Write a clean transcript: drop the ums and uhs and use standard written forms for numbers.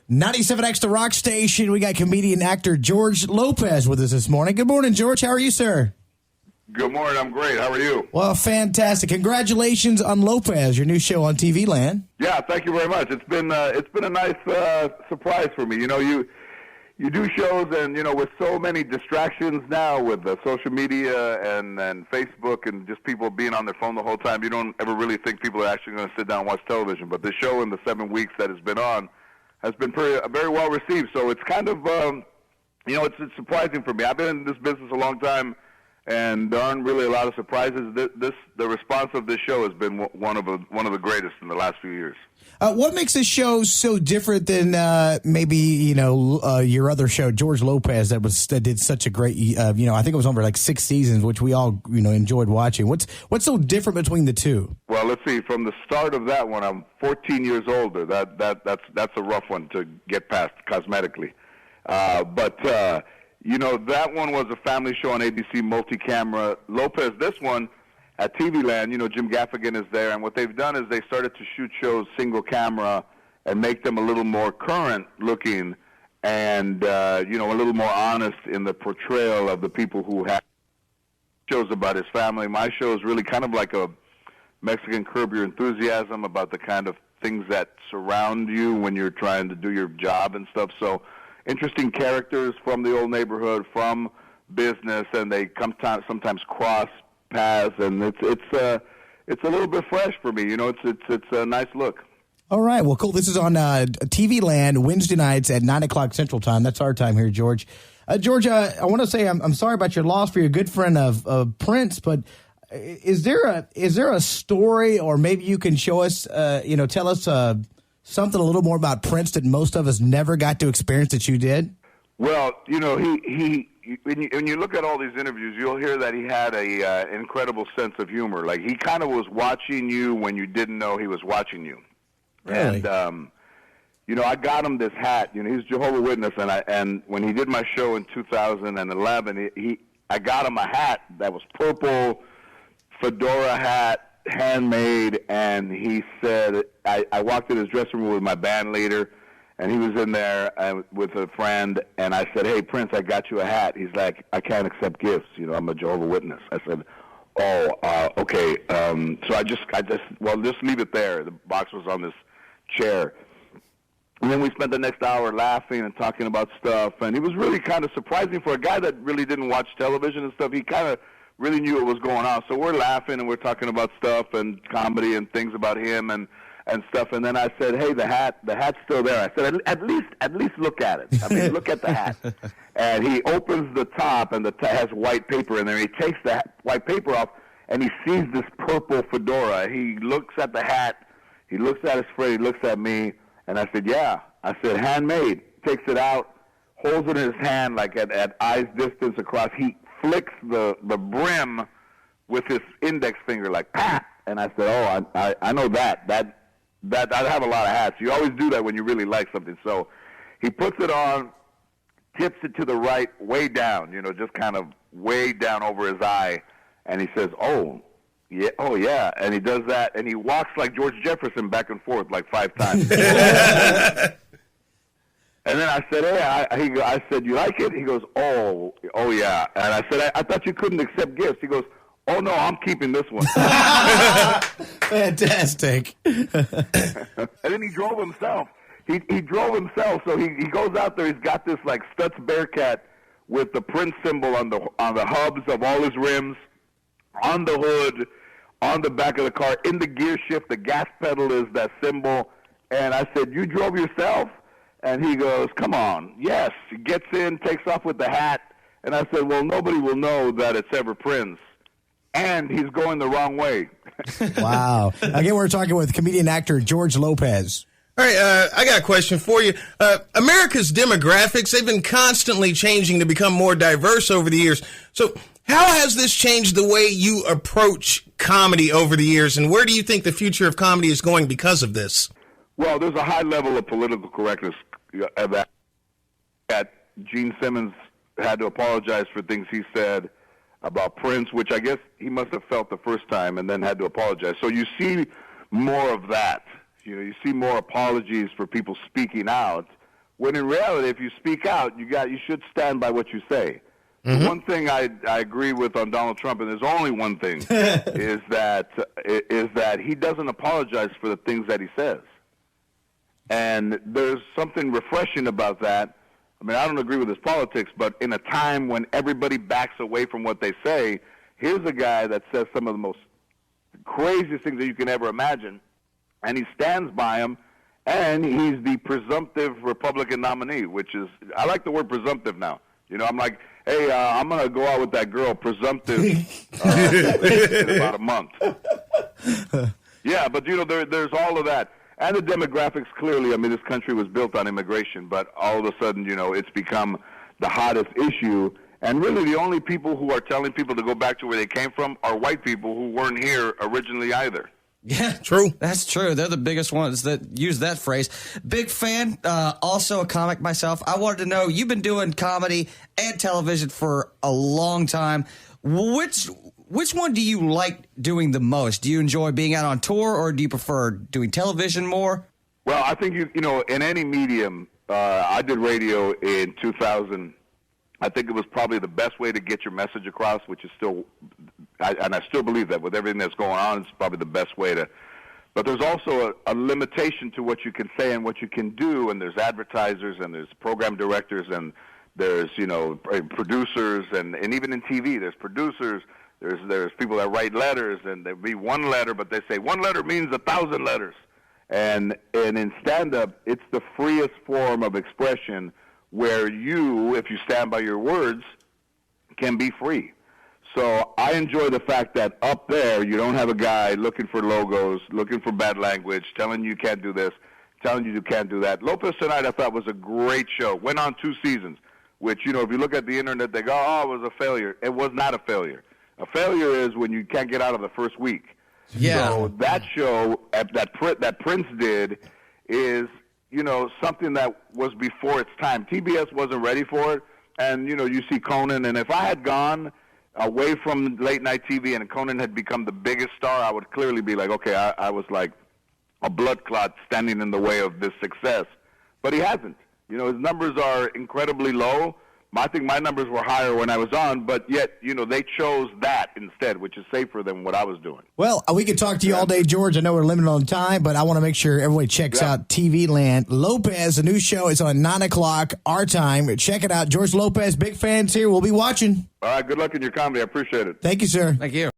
97X The Rock Station. We got comedian actor George Lopez with us this morning. Good morning, George. How are you, sir? Good morning. I'm great. How are you? Well, fantastic. Congratulations on Lopez, your new show on TV Land. Yeah, thank you very much. It's been a nice surprise for me. You know, you do shows, and you know, with so many distractions now with social media and Facebook and just people being on their phone the whole time, you don't ever really think people are actually going to sit down and watch television. But the show in the 7 weeks that it's been on has been very well received. So it's kind of it's surprising for me. I've been in this business a long time, and there aren't really a lot of surprises. The response of this show has been one of the greatest in the last few years. What makes this show so different than maybe your other show, George Lopez, that did such a great I think it was over like 6 seasons, which we all enjoyed watching. What's so different between the two? Well, let's see. From the start of that one, I'm 14 years older. That's a rough one to get past cosmetically, but. That one was a family show on ABC multi-camera. Lopez, this one at TV Land, Jim Gaffigan is there, and what they've done is they started to shoot shows single camera and make them a little more current looking and, a little more honest in the portrayal of the people who have shows about his family. My show is really kind of like a Mexican Curb Your Enthusiasm about the kind of things that surround you when you're trying to do your job and stuff. So interesting characters from the old neighborhood, from business, and they sometimes cross paths, and it's a little bit fresh for me. It's a nice look. All right, well, cool. This is on TV Land Wednesday nights at 9 o'clock Central Time. That's our time here, George. George, I want to say I'm sorry about your loss for your good friend of Prince, but is there a story, or maybe you can show us, tell us something a little more about Prince that most of us never got to experience that you did? Well, he when you look at all these interviews, you'll hear that he had a incredible sense of humor. Like, he kind of was watching you when you didn't know he was watching you. Really? And I got him this hat. He's Jehovah's Witness, and when he did my show in 2011, I got him a hat that was purple, fedora hat, handmade, and he said, I walked in his dressing room with my band leader, and he was in there with a friend, and I said, "Hey, Prince, I got you a hat." He's like, "I can't accept gifts. I'm a Jehovah's Witness." I said, "Oh, okay." So I just leave it there. The box was on this chair. And then we spent the next hour laughing and talking about stuff, and it was really kind of surprising for a guy that really didn't watch television and stuff. He kind of really knew what was going on. So we're laughing and we're talking about stuff and comedy and things about him and stuff. And then I said, "Hey, the hat's still there." I said, at least look at it. I mean, look at the hat." And he opens the top, and has white paper in there. He takes the white paper off, and he sees this purple fedora. He looks at the hat. He looks at his friend. He looks at me. And I said, "Yeah." I said, "Handmade." Takes it out, holds it in his hand like at eyes distance across. He flicks the brim with his index finger like, "Ah!" And I said, "Oh, I know that I have a lot of hats. You always do that when you really like something." So he puts it on, tips it to the right, way down, just kind of way down over his eye, and he says, "Oh yeah," and he does that, and he walks like George Jefferson back and forth like 5 times. And then I said, "Hey," I said, "You like it?" He goes, "Oh yeah." And I said, I thought you couldn't accept gifts." He goes, "Oh no, I'm keeping this one." Fantastic. And then he drove himself. He drove himself. So he goes out there. He's got this like Stutz Bearcat with the Prince symbol on the hubs of all his rims, on the hood, on the back of the car, in the gear shift. The gas pedal is that symbol. And I said, "You drove yourself?" And he goes, "Come on." "Yes." He gets in, takes off with the hat. And I said, "Well, nobody will know that it's ever Prince. And he's going the wrong way." Wow. Again, we're talking with comedian actor George Lopez. All right, I got a question for you. America's demographics, they've been constantly changing to become more diverse over the years. So how has this changed the way you approach comedy over the years, and where do you think the future of comedy is going because of this? Well, there's a high level of political correctness that Gene Simmons had to apologize for things he said about Prince, which I guess he must have felt the first time and then had to apologize. So you see more of that. You see more apologies for people speaking out when in reality, if you speak out, you should stand by what you say. The one thing I agree with on Donald Trump, and there's only one thing, is that he doesn't apologize for the things that he says. And there's something refreshing about that. I mean, I don't agree with his politics, but in a time when everybody backs away from what they say, here's a guy that says some of the most craziest things that you can ever imagine, and he stands by them, and he's the presumptive Republican nominee, which is, I like the word presumptive now. You know, I'm like, hey, I'm going to go out with that girl, presumptive, in about a month. Yeah, but, you know, there's all of that. And the demographics, clearly, I mean, this country was built on immigration, but all of a sudden, you know, it's become the hottest issue. And really the only people who are telling people to go back to where they came from are white people who weren't here originally either. Yeah, true. That's true. They're the biggest ones that use that phrase. Big fan, also a comic myself. I wanted to know, you've been doing comedy and television for a long time. Which one do you like doing the most? Do you enjoy being out on tour, or do you prefer doing television more? Well, I think, you know, in any medium, I did radio in 2000. I think it was probably the best way to get your message across, which is still, and I still believe that with everything that's going on, it's probably the best way to. But there's also a limitation to what you can say and what you can do, and there's advertisers and there's program directors and there's, you know, producers, and even in TV, there's producers. There's people that write letters, and there'll be one letter, but they say one letter means 1,000 letters. And in stand-up, it's the freest form of expression where you, if you stand by your words, can be free. So I enjoy the fact that up there you don't have a guy looking for logos, looking for bad language, telling you can't do this, telling you can't do that. Lopez Tonight, I thought, was a great show. Went on 2 seasons, which, you know, if you look at the internet, they go, oh, it was a failure. It was not a failure. A failure is when you can't get out of the first week. Yeah. So that show that Prince did is, you know, something that was before its time. TBS wasn't ready for it. And, you know, you see Conan. And if I had gone away from late night TV and Conan had become the biggest star, I would clearly be like, okay, I was like a blood clot standing in the way of this success. But he hasn't. You know, his numbers are incredibly low. I think my numbers were higher when I was on, but yet, you know, they chose that instead, which is safer than what I was doing. Well, we could talk to you all day, George. I know we're limited on time, but I want to make sure everybody checks out TV Land. Lopez, the new show, is on 9 o'clock our time. Check it out. George Lopez, big fans here. We'll be watching. All right, good luck in your comedy. I appreciate it. Thank you, sir. Thank you.